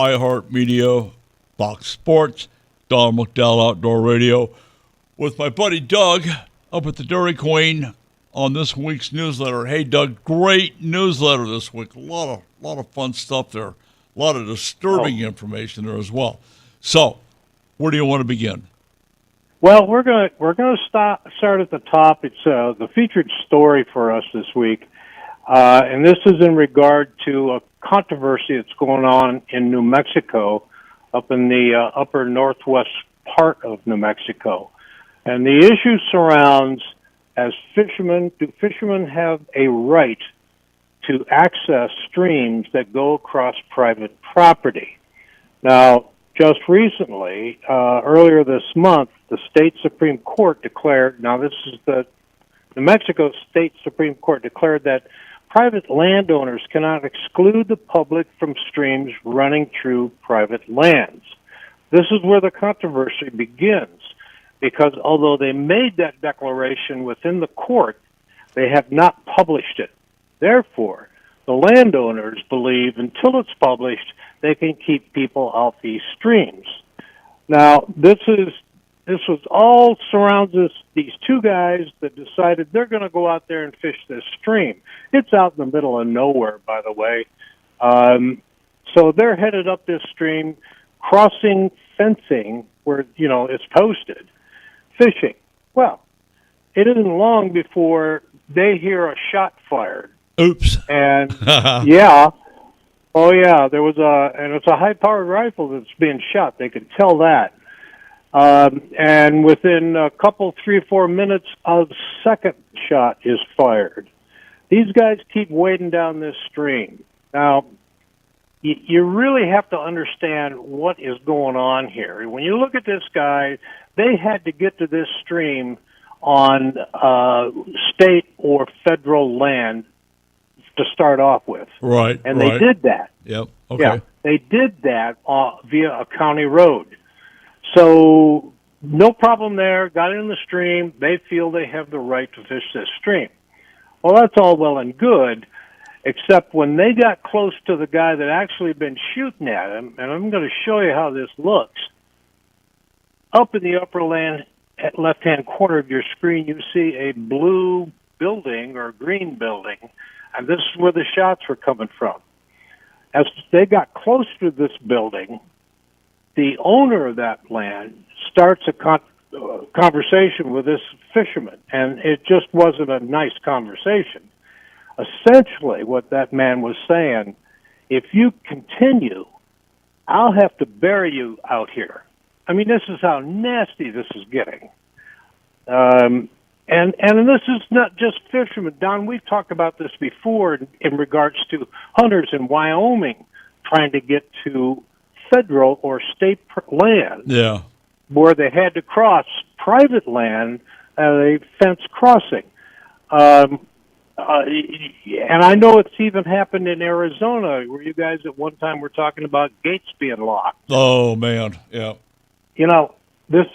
iHeartMedia, Fox Sports, Don McDowell Outdoor Radio, with my buddy Doug up at the Dairy Queen on this week's newsletter. Hey, Doug, great newsletter this week. A lot of fun stuff there. A lot of disturbing information there as well. So, where do you want to begin? Well, we're gonna start at the top. It's the featured story for us this week, and this is in regard to a controversy that's going on in New Mexico, up in the upper northwest part of New Mexico, and the issue surrounds: do fishermen have a right to access streams that go across private property? Now, just recently, earlier this month, the state Supreme Court declared, now this is the New Mexico State Supreme Court declared that private landowners cannot exclude the public from streams running through private lands. This is where the controversy begins, because although they made that declaration within the court, they have not published it. Therefore, the landowners believe until it's published, they can keep people off these streams. Now, this was all surrounds these two guys that decided they're going to go out there and fish this stream. It's out in the middle of nowhere, by the way. So they're headed up this stream, crossing fencing where, it's posted, fishing. Well, it isn't long before they hear a shot fired. Oops. And, yeah. Oh, yeah, and it's a high-powered rifle that's being shot. They could tell that. And within a couple, 3 or 4 minutes, a second shot is fired. These guys keep wading down this stream. Now, you really have to understand what is going on here. When you look at this guy, they had to get to this stream on state or federal land to start off with. Right. And they did that. Yep. Okay. Yeah, they did that via a county road. So no problem there, got in the stream. They feel they have the right to fish this stream. Well, that's all well and good, except when they got close to the guy that actually been shooting at him, and I'm going to show you how this looks. Up in the upper left-hand corner of your screen, you see a blue building or green building, and this is where the shots were coming from. As they got close to this building, the owner of that land starts a conversation with this fisherman, and it just wasn't a nice conversation. Essentially, what that man was saying, if you continue, I'll have to bury you out here. I mean, this is how nasty this is getting. And this is not just fishermen. Don, we've talked about this before in regards to hunters in Wyoming trying to get to federal or state land. Yeah. Where they had to cross private land at a fence crossing. And I know it's even happened in Arizona, where you guys at one time were talking about gates being locked. Oh, man. Yeah. This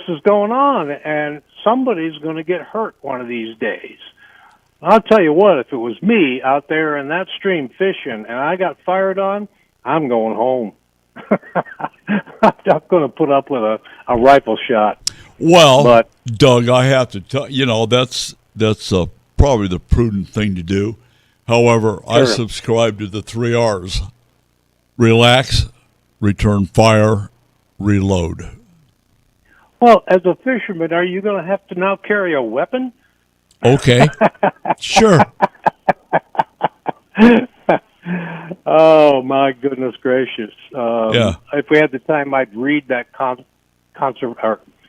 is going on, and somebody's going to get hurt one of these days. I'll tell you what, if it was me out there in that stream fishing and I got fired on, I'm going home. I'm not going to put up with a rifle shot. Well, Doug, I have to tell that's probably the prudent thing to do. However, sure. I subscribe to the 3 R's: relax, return fire, reload. Well, as a fisherman, are you going to have to now carry a weapon? Okay, sure. Oh, my goodness gracious. Yeah. If we had the time, I'd read that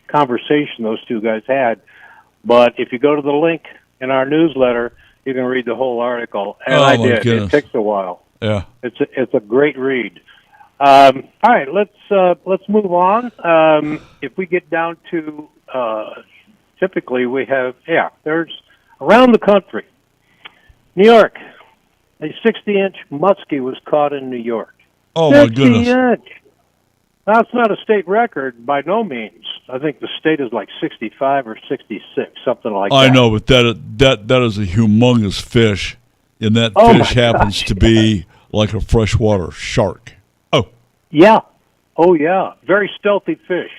conversation those two guys had. But if you go to the link in our newsletter, you can read the whole article. And I did. Goodness. It takes a while. Yeah. It's a great read. All right, let's move on. If we get down to typically we have there's around the country. New York, a 60-inch muskie was caught in New York. Oh my goodness! 60-inch. That's not a state record by no means. I think the state is like 65 or 66, something like that. I know, but that is a humongous fish, and that fish happens to be like a freshwater shark. Yeah. Oh, yeah. Very stealthy fish,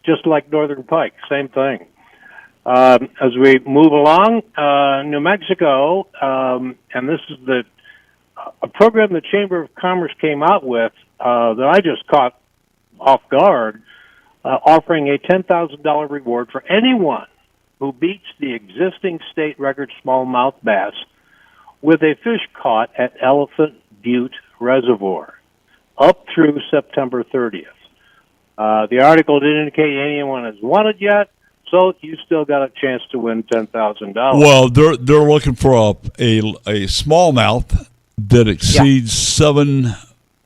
just like northern pike. Same thing. As we move along, New Mexico, and this is a program the Chamber of Commerce came out with that I just caught off guard, offering a $10,000 reward for anyone who beats the existing state record smallmouth bass with a fish caught at Elephant Butte Reservoir up through September 30th. The article didn't indicate anyone has won it yet, so you still got a chance to win $10,000. Well, they're looking for a smallmouth that exceeds 7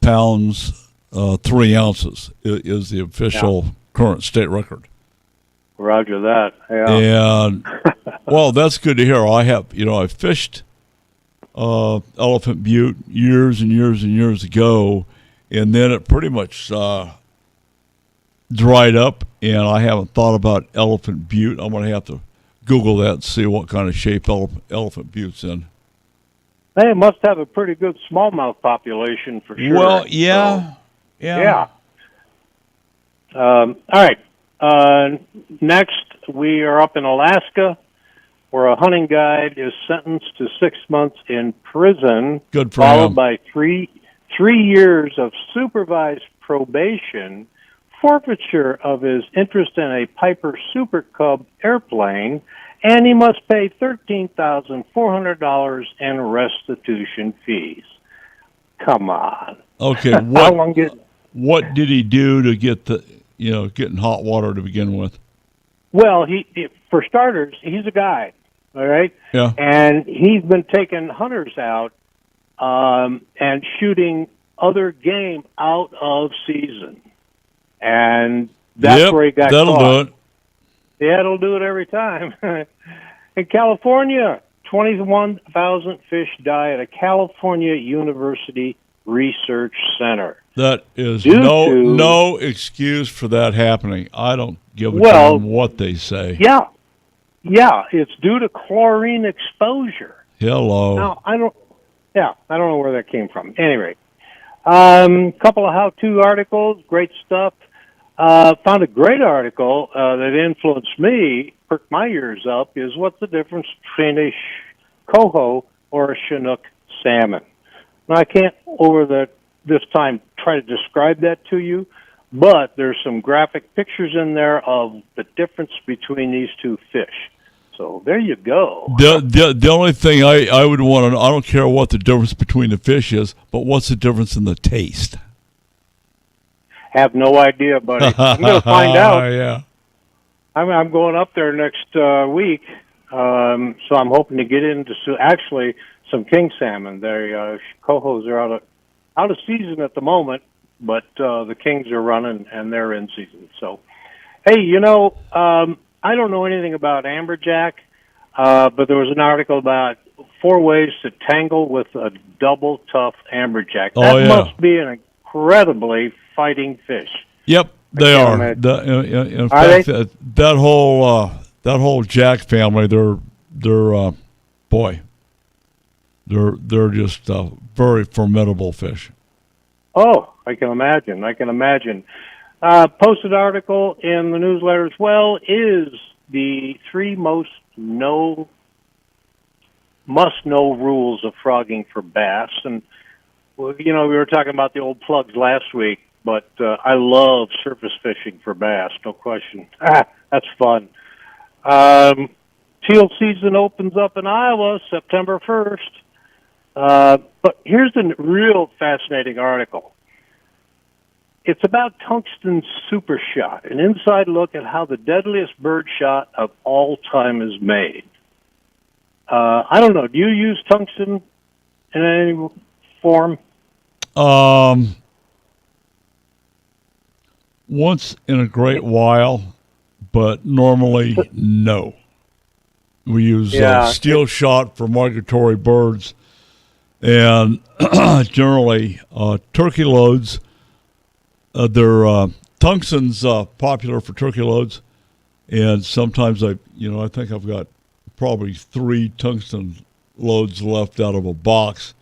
pounds 3 ounces is the official current state record. Roger that. Yeah. And well, that's good to hear. I fished Elephant Butte years and years and years ago, and then it pretty much dried up, and I haven't thought about Elephant Butte. I'm going to have to Google that and see what kind of shape Elephant Butte's in. They must have a pretty good smallmouth population for sure. Well, yeah. All right. Next, we are up in Alaska, where a hunting guide is sentenced to 6 months in prison, Good for followed him. by 3 years of supervised probation, forfeiture of his interest in a Piper Super Cub airplane, and he must pay $13,400 in restitution fees. Come on. Okay, what did he do to get get in hot water to begin with? Well, he for starters, he's a guide, all right? Yeah. And he's been taking hunters out and shooting other game out of season. And that's where he got that'll caught. do it. Yeah, it'll do it every time. In California, 21,000 fish die at a California University Research Center. That is Due no excuse for that happening. I don't give a damn what they say. Yeah, it's due to chlorine exposure. Hello. Now, I don't know where that came from. Anyway, couple of how-to articles, great stuff. Found a great article that influenced me, perked my ears up, is what's the difference between a coho or a Chinook salmon. Now, I can't this time try to describe that to you, but there's some graphic pictures in there of the difference between these two fish. So there you go. The only thing I would want to know, I don't care what the difference between the fish is, but what's the difference in the taste? Have no idea, buddy. I'm going to find out. Yeah. I'm going up there next week, so I'm hoping to get into some king salmon. The cohos are out of season at the moment, but the kings are running and they're in season. So, hey, I don't know anything about amberjack, but there was an article about 4 ways to tangle with a double tough amberjack. That must be an incredibly fighting fish. Yep, they are. In fact, that whole jack family, they're just very formidable fish. Oh, I can imagine. Posted article in the newsletter as well is the 3 must-know rules of frogging for bass. And, we were talking about the old plugs last week, but I love surface fishing for bass, no question. That's fun. Teal season opens up in Iowa September 1st. But here's a real fascinating article. It's about tungsten super shot, an inside look at how the deadliest bird shot of all time is made. I don't know. Do you use tungsten in any form? Once in a great while, but normally no. We use steel shot for migratory birds, and generally turkey loads. Tungsten's popular for turkey loads, and sometimes I think I've got probably 3 tungsten loads left out of a box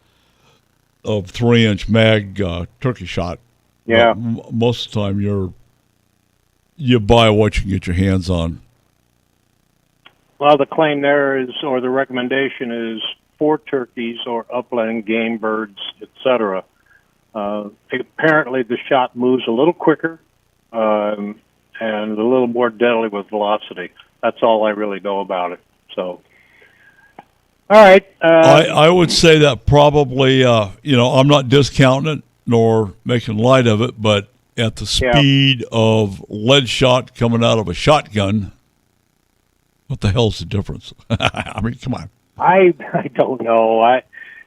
of 3-inch mag turkey shot. Yeah. Most of the time, you buy what you can get your hands on. Well, the claim there is, or the recommendation is, for turkeys or upland game birds, etc. Apparently, the shot moves a little quicker and a little more deadly with velocity. That's all I really know about it. So, all right. I would say that probably, I'm not discounting it nor making light of it, but at the speed of lead shot coming out of a shotgun, what the hell's the difference? I mean, come on. I don't know.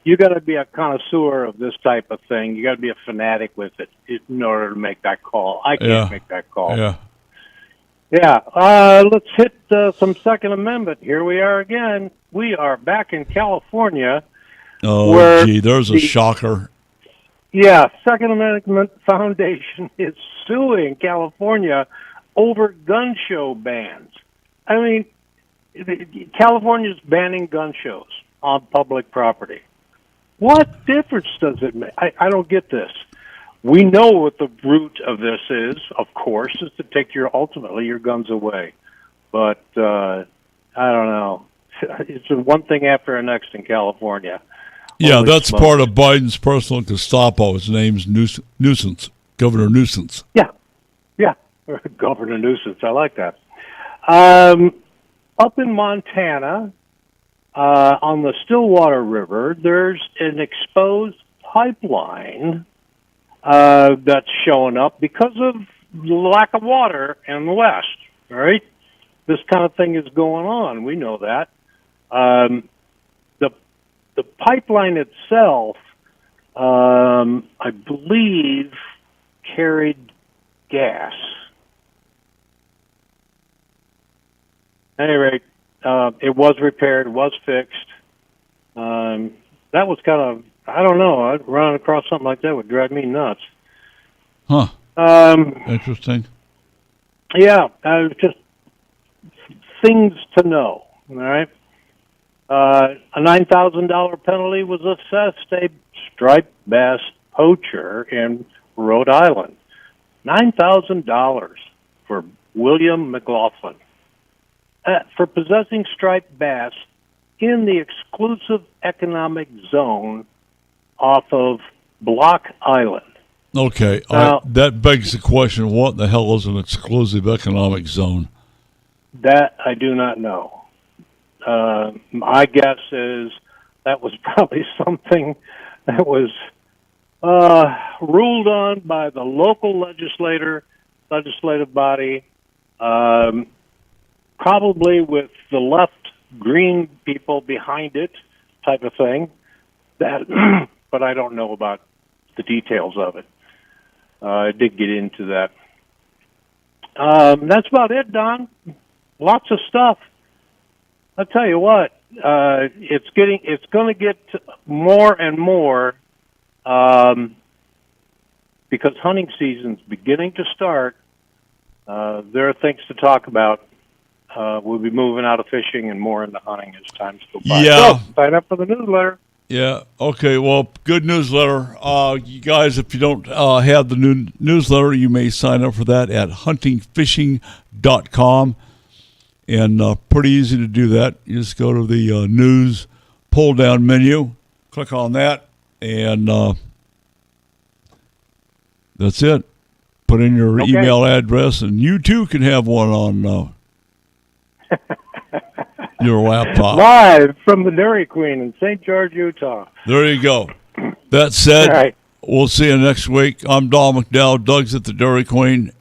You got to be a connoisseur of this type of thing. You got to be a fanatic with it in order to make that call. I can't make that call. Yeah. Yeah. Let's hit some Second Amendment. Here we are again. We are back in California. Oh, gee, there's a shocker. Yeah, Second Amendment Foundation is suing California over gun show bans. I mean, California's banning gun shows on public property. What difference does it make? I don't get this. We know what the root of this is, of course, is to take ultimately your guns away. But I don't know. It's one thing after the next in California. Yeah, Holy that's smokes. part of Biden's personal Gestapo. His name's Nuisance, Governor Nuisance. Yeah, Governor Nuisance. I like that. Up in Montana, on the Stillwater River, there's an exposed pipeline that's showing up because of the lack of water in the West, all right? This kind of thing is going on. We know that. The pipeline itself, I believe, carried gas. At any rate, it was repaired, it was fixed. That was kind of, I don't know, running across something like that would drive me nuts. Huh. Interesting. Yeah, just things to know, all right? A $9,000 penalty was assessed a striped bass poacher in Rhode Island. $9,000 for William McLaughlin for possessing striped bass in the exclusive economic zone off of Block Island. Okay, Now, that begs the question, what the hell is an exclusive economic zone? That I do not know. My guess is that was probably something that was ruled on by the local legislative body, probably with the left green people behind it, type of thing. That, but I don't know about the details of it. I did get into that. That's about it, Don. Lots of stuff. I'll tell you what, it's going to get more and more, because hunting season's beginning to start. There are things to talk about. We'll be moving out of fishing and more into hunting as times go by. Yeah. So, sign up for the newsletter. Yeah. Okay. Well, good newsletter. You guys, if you don't have the new newsletter, you may sign up for that at huntingfishing.com. And pretty easy to do that. You just go to the news pull-down menu, click on that, and that's it. Put in your email address, and you too can have one on your laptop. Live from the Dairy Queen in St. George, Utah. There you go. That said, All right. we'll see you next week. I'm Don McDowell. Doug's at the Dairy Queen.